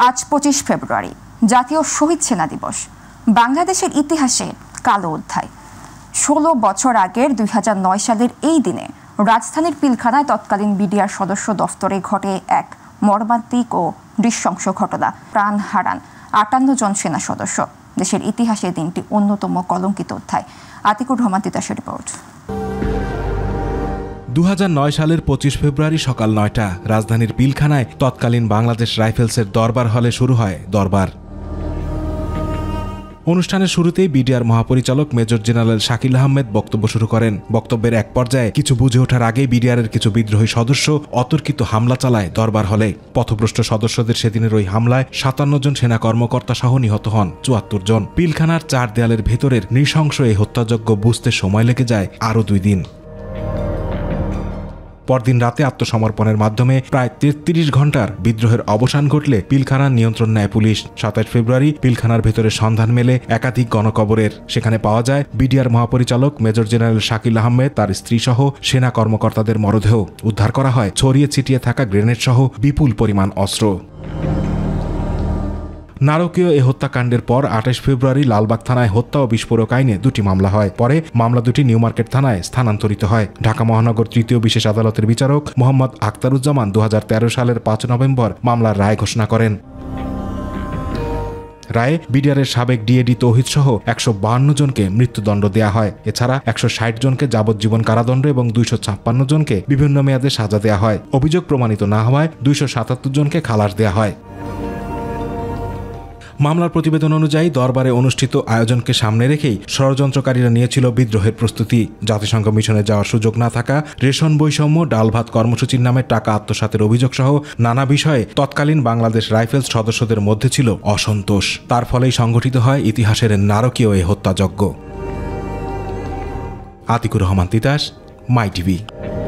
আজ 25 ফেব্রুয়ারি, জাতীয় শহীদ সেনা দিবস। বাংলাদেশের ইতিহাসে কালো অধ্যায়। 16 বছর আগের 2009 সালের এই দিনে রাজধানীর পিলখানায় তৎকালীন বিডিআর সদস্য দফতরে ঘটে এক মর্মান্তিক ও নৃশংস ঘটনা। প্রাণ হারান 58 জন সেনা সদস্য। দেশের ইতিহাসে দিনটি অন্যতম কলঙ্কিত অধ্যায়। আতিকুর রহমান তিতাসের রিপোর্ট। 2009 সালের 25 ফেব্রুয়ারি সকাল 9টা রাজধানীর পিলখানায় তৎকালীন বাংলাদেশ রাইফেলসের দরবার হলে শুরু হয় দরবার। অনুষ্ঠানের শুরুতেই বিডিআর মহাপরিচালক মেজর জেনারেল শাকিল আহমেদ বক্তব্য শুরু করেন। বক্তব্যের এক পর্যায়ে কিছু বুঝে ওঠার আগেই বিডিআরের কিছু বিদ্রোহী সদস্য অতর্কিত হামলা চালায় দরবার হলে। পথভ্রষ্ট সদস্যদের সেদিনের ওই হামলায় 57 জন সেনা কর্মকর্তা সহ নিহত হন 74 জন। পিলখানার 4 দেয়ালের ভেতরের নৃশংস এই হত্যাযজ্ঞ বুঝতে সময় লেগে যায় আরও 2 দিন। পরদিন রাতে আত্মসমর্পণের মাধ্যমে প্রায় 33 ঘন্টার বিদ্রোহের অবসান ঘটলে পিলখানার নিয়ন্ত্রণ নেয় পুলিশ। 27 ফেব্রুয়ারি পিলখানার ভেতরে সন্ধান মেলে একাধিক গণকবরের। সেখানে পাওয়া যায় বিডিআর মহাপরিচালক মেজর জেনারেল শাকিল আহমেদ, তার স্ত্রী সহ সেনা কর্মকর্তাদের মরদেহ। উদ্ধার করা হয় ছড়িয়ে ছিটিয়ে থাকা গ্রেনেড সহ বিপুল পরিমাণ অস্ত্র। নারকীয় এ হত্যাকাণ্ডের পর 28 ফেব্রুয়ারি লালবাগ থানায় হত্যা ও বিস্ফোরক আইনে 2টি মামলা হয়। পরে মামলা 2টি নিউ মার্কেট থানায় স্থানান্তরিত হয়। ঢাকা মহানগর তৃতীয় বিশেষ আদালতের বিচারক মোহাম্মদ আখতারুজ্জামান 2013 সালের 5 নভেম্বর মামলার রায় ঘোষণা করেন। রায়ে বিডিআরের সাবেক ডিএডি তৌহিদ সহ 152 জনকে মৃত্যুদণ্ড দেয়া হয়। এছাড়া 160 জনকে যাবজ্জীবন কারাদণ্ড এবং 256 জনকে বিভিন্ন মেয়াদে সাজা দেয়া হয়। অভিযোগ প্রমাণিত না হওয়ায় 277 জনকে খালাস দেয়া হয়। মামলার প্রতিবেদন অনুযায়ী দরবারে অনুষ্ঠিত আয়োজনকে সামনে রেখেই ষড়যন্ত্রকারীরা নিয়েছিল বিদ্রোহের প্রস্তুতি। জাতিসংঘ মিশনে যাওয়ার সুযোগ না থাকা, রেশন বৈষম্য, ডাল ভাত কর্মসূচির নামে টাকা আত্মসাতের অভিযোগ সহ নানা বিষয়ে তৎকালীন বাংলাদেশ রাইফেলস সদস্যদের মধ্যে ছিল অসন্তোষ। তার ফলেই সংঘটিত হয় ইতিহাসের নারকীয় এ হত্যাযজ্ঞ। আতিকুর রহমান তিতাস, মাই টিভি।